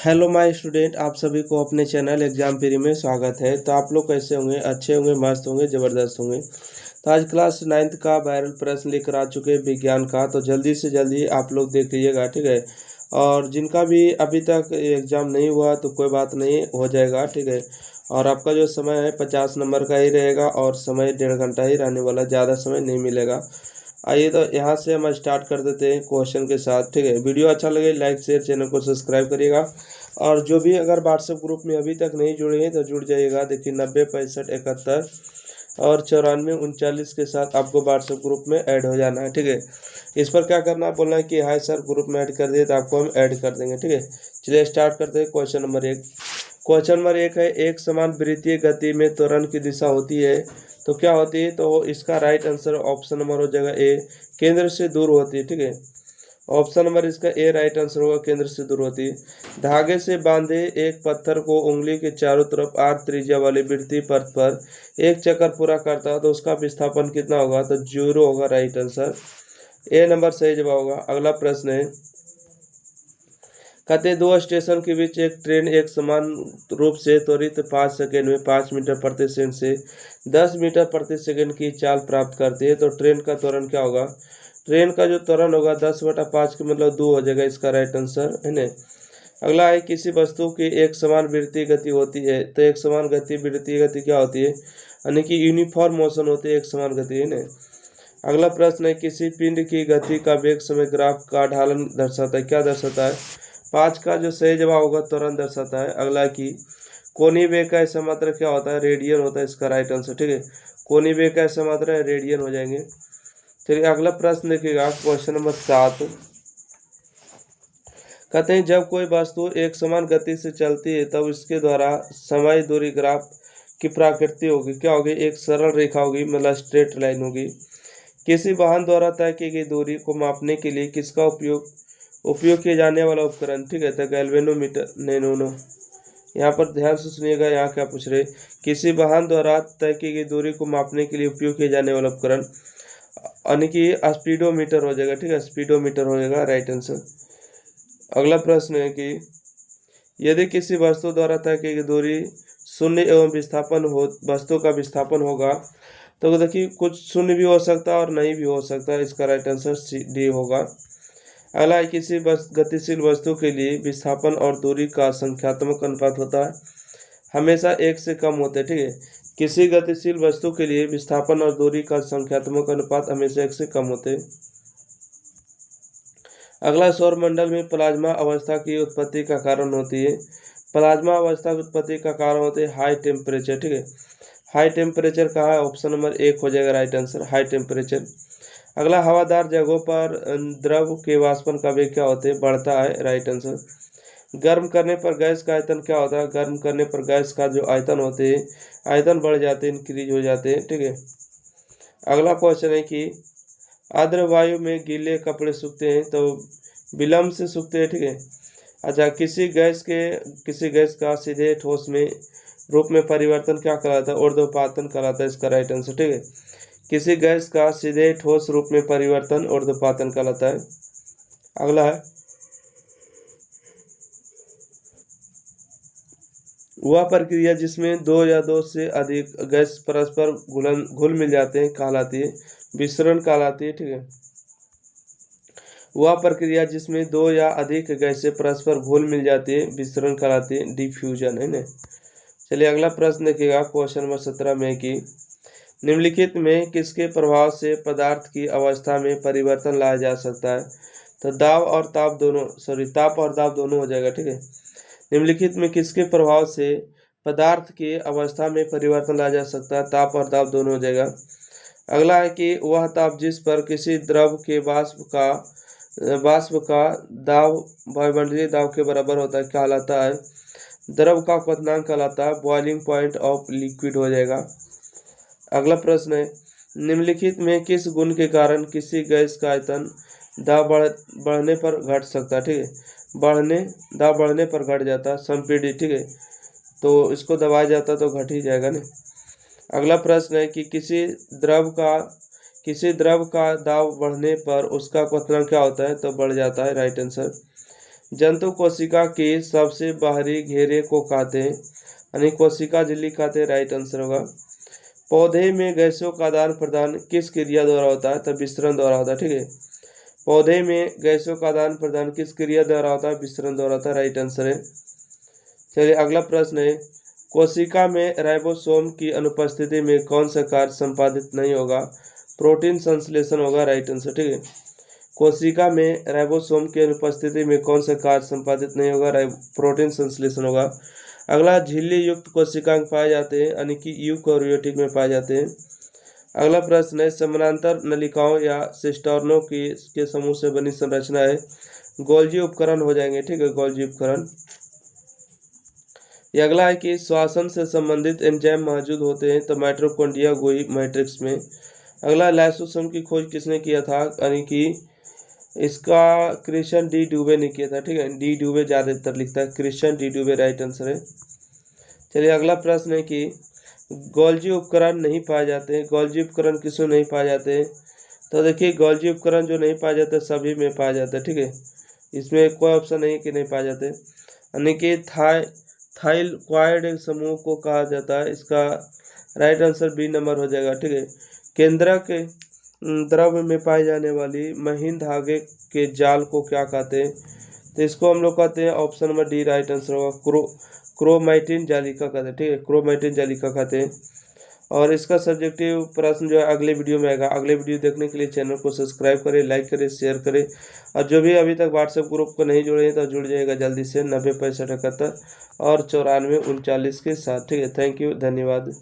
Hello my student, आप सभी को अपने चैनल एग्जाम फ्री में स्वागत है। तो आप लोग कैसे होंगे? अच्छे होंगे, मस्त होंगे, ज़बरदस्त होंगे। तो आज क्लास 9th का वायरल प्रश्न लेकर आ चुके हैं विज्ञान का। तो जल्दी से जल्दी आप लोग देख लीजिएगा, ठीक है। और जिनका भी अभी तक एग्ज़ाम नहीं हुआ तो कोई बात नहीं, हो जाएगा, ठीक है। और आपका जो समय है 50 नंबर का ही रहेगा और समय 1.5 घंटा ही रहने वाला, ज़्यादा समय नहीं मिलेगा। आइए तो यहाँ से हम स्टार्ट कर देते हैं क्वेश्चन के साथ, ठीक है। वीडियो अच्छा लगे लाइक शेयर, चैनल को सब्सक्राइब करिएगा। और जो भी अगर व्हाट्सएप ग्रुप में अभी तक नहीं जुड़े हैं तो जुड़ जाइएगा। देखिए 90 65 71 और 94 39 के साथ आपको व्हाट्सएप ग्रुप में ऐड हो जाना है, ठीक है। इस पर क्या करना है, बोलना है कि हाय सर ग्रुप में ऐड कर दिए, तो आपको हम ऐड कर देंगे, ठीक है। चलिए स्टार्ट करते हैं। क्वेश्चन नंबर 1 है, एक समान वृत्तीय गति में त्वरण की दिशा होती है तो क्या होती है? तो इसका राइट आंसर ऑप्शन नंबर हो जाएगा ए, केंद्र से दूर होती है, ठीक है। ऑप्शन नंबर इसका ए राइट आंसर होगा, केंद्र से दूर होती है। धागे से बांधे एक पत्थर को उंगली के चारों तरफ 8 त्रिज्या वाली वृत्तीय पथ पर एक चक्कर पूरा करता है तो उसका विस्थापन कितना होगा? तो 0 होगा राइट आंसर। ए नंबर सही जवाब होगा। अगला प्रश्न है, कहते दो स्टेशन के बीच एक ट्रेन एक समान रूप से त्वरित 5 सेकंड में 5 मीटर प्रति सेकंड से 10 मीटर प्रति सेकंड की चाल प्राप्त करती है तो ट्रेन का त्वरण क्या होगा? ट्रेन का जो त्वरण होगा 10/5 के मतलब 2 हो जाएगा, इसका राइट आंसर है ना। अगला है, किसी वस्तु की एक समान वृत्तीय गति होती है तो एक समान गति वृत्तीय गति क्या होती है? यानी कि यूनिफॉर्म मोशन होती है एक समान गति, है ना। अगला प्रश्न है, किसी पिंड की गति का वेग समय ग्राफ का ढालन दर्शाता है, क्या दर्शाता है? 5 का जो सही जवाब होगा त्वरण दर्शाता है। अगला की कोणीय वेग का ऐसा मात्रा क्या होता है? रेडियन होता है, इसका राइट आंसर, ठीक है। कोणीय वेग का ऐसा मात्रा है रेडियन हो जाएंगे। चलिए अगला प्रश्न देखिएगा, क्वेश्चन नंबर 7। कहते हैं जब कोई वस्तु एक समान गति से चलती है तब इसके द्वारा समय दूरी ग्राफ की प्रकृति होगी, क्या होगी? एक सरल रेखा होगी, मतलब स्ट्रेट लाइन होगी। किसी वाहन द्वारा तय की गई दूरी को मापने के लिए किसका उपयोग किए जाने वाला उपकरण, ठीक है। तो गैल्वेनोमीटर, नैनोनो। यहाँ पर ध्यान से सुनिएगा, यहाँ क्या पूछ रहे, किसी वाहन द्वारा तय की गई दूरी को मापने के लिए उपयोग किए जाने वाला उपकरण, यानी कि स्पीडोमीटर हो जाएगा, ठीक है। स्पीडोमीटर हो जाएगा राइट आंसर। अगला प्रश्न है कि यदि किसी वस्तु द्वारा तय की गई दूरी शून्य एवं विस्थापन हो, वस्तु का विस्थापन होगा तो देखिए कुछ शून्य भी हो सकता है और नहीं भी हो सकता है, इसका राइट आंसर डी होगा। अगला है, किसी गतिशील वस्तु के लिए विस्थापन और दूरी का संख्यात्मक अनुपात होता है, हमेशा 1 से कम होते हैं, ठीक है। किसी गतिशील वस्तु के लिए विस्थापन और दूरी का संख्यात्मक अनुपात हमेशा 1 से कम होते हैं। अगला, सौरमंडल में प्लाज्मा अवस्था की उत्पत्ति का कारण होती है, प्लाज्मा अवस्था की उत्पत्ति का कारण होते हैं हाई टेम्परेचर, ठीक है। हाई टेम्परेचर कहाँ है? ऑप्शन नंबर 1 हो जाएगा राइट आंसर, हाई टेम्परेचर। अगला, हवादार जगहों पर द्रव के वाष्पन का वेग क्या होते हैं? बढ़ता है, राइट आंसर। गर्म करने पर गैस का आयतन क्या होता है? गर्म करने पर गैस का जो आयतन होते हैं, आयतन बढ़ जाते हैं, इंक्रीज हो जाते हैं, ठीक है। अगला क्वेश्चन है कि आर्द्र वायु में गीले कपड़े सूखते हैं तो विलंब से सूखते हैं, ठीक है। अच्छा, किसी गैस का सीधे ठोस में रूप में परिवर्तन क्या कहलाता है? ऊर्ध्वपातन कहलाता है, इसका राइट आंसर, ठीक है। किसी गैस का सीधे ठोस रूप में परिवर्तन ऊर्ध्वपातन कहलाता है। अगला है, वह प्रक्रिया जिसमें 2 या 2 से अधिक गैस परस्पर घुल मिल जाते हैं कहलाती है विसरण कहलाती है, ठीक है। वह प्रक्रिया जिसमें 2 या अधिक गैसें परस्पर घुल मिल जाती है विसरण कहलाती है डिफ्यूजन, है ना। चलिए अगला प्रश्न देखिएगा, क्वेश्चन नंबर 17 में कि निम्नलिखित में किसके प्रभाव से पदार्थ की अवस्था में परिवर्तन लाया जा सकता है? तो ताप और दाब दोनों हो जाएगा, ठीक है। निम्नलिखित में किसके प्रभाव से पदार्थ की अवस्था में परिवर्तन लाया जा सकता है? ताप और दाब दोनों हो जाएगा। अगला है कि वह ताप जिस पर किसी द्रव के वाष्प का दाब वायुमंडलीय दाब के बराबर होता है कहलाता है? द्रव का क्वथनांक कहलाता है बॉइलिंग पॉइंट ऑफ लिक्विड हो जाएगा। अगला प्रश्न है, निम्नलिखित में किस गुण के कारण किसी गैस का आयतन दाब बढ़ने पर घट सकता है, ठीक है। दाब बढ़ने पर घट जाता है, संपीड़ित, ठीक है। तो इसको दबाया जाता तो घट ही जाएगा ना। अगला प्रश्न है कि किसी द्रव का दाब बढ़ने पर उसका क्वथनांक क्या होता है? तो बढ़ जाता है, राइट आंसर। जंतु कोशिका के सबसे बाहरी घेरे को कहते हैं, यानी कोशिका झिल्ली कहते हैं, राइट आंसर होगा। पौधे में गैसों का आदान प्रदान किस क्रिया द्वारा होता है? तो विसरण द्वारा होता है, ठीक है। पौधे में गैसों का आदान प्रदान किस क्रिया द्वारा होता है? विसरण द्वारा होता है, राइट आंसर है। चलिए अगला प्रश्न है, कोशिका में राइबोसोम की अनुपस्थिति में कौन सा कार्य संपादित नहीं होगा? प्रोटीन संश्लेषण होगा, राइट आंसर, ठीक है। कोशिका में राइबोसोम की अनुपस्थिति में कौन सा कार्य संपादित नहीं होगा? प्रोटीन संश्लेषण होगा। अगला, झिल्ली युक्त कोशिकांग पाए जाते हैं, यानी कि यूकैरियोटिक में पाए जाते हैं। अगला प्रश्न है, समानांतर नलिकाओं या सिस्टर्नों के समूह से बनी संरचना है, गोल्जी उपकरण हो जाएंगे, ठीक है, गोल्जी उपकरण। ये अगला है कि श्वसन से संबंधित एंजाइम मौजूद होते हैं, तो माइटोकॉन्ड्रिया गोई मैट्रिक्स में। अगला, लाइसोसोम की खोज किसने किया था? यानी कि इसका क्रिश्चियन डी ड्यूबे ने किया था, ठीक है, डी ड्यूबे ज़्यादातर लिखता है, क्रिश्चियन डी ड्यूबे राइट आंसर है। चलिए अगला प्रश्न है कि गोल्जी उपकरण नहीं पाए जाते हैं, गोल्जी उपकरण किसमें नहीं पाए जाते हैं? तो देखिए गोल्जी उपकरण जो नहीं पाए जाते सभी में पाए जाते हैं, ठीक है, इसमें कोई ऑप्शन नहीं कि नहीं पाए जाते। यानी कि थाइलक्वाइड समूह को कहा जाता है, इसका राइट आंसर बी नंबर हो जाएगा, ठीक है। केंद्रक द्रव्य में पाई जाने वाली महीन धागे के जाल को क्या कहते हैं? तो इसको हम लोग कहते हैं option number D right answer होगा, क्रोमैटिन जालिका कहते हैं, ठीक है, क्रोमैटिन जालिका कहते हैं। और इसका सब्जेक्टिव प्रश्न जो है अगले वीडियो में आएगा। अगले वीडियो देखने के लिए चैनल को सब्सक्राइब करें, लाइक करें, शेयर करें, और जो भी अभी तक व्हाट्सएप ग्रुप को नहीं जुड़े हैं तो जुड़ जाएगा जल्दी से 90 65 71 और 94 39 के साथ, ठीक है। थैंक यू, धन्यवाद।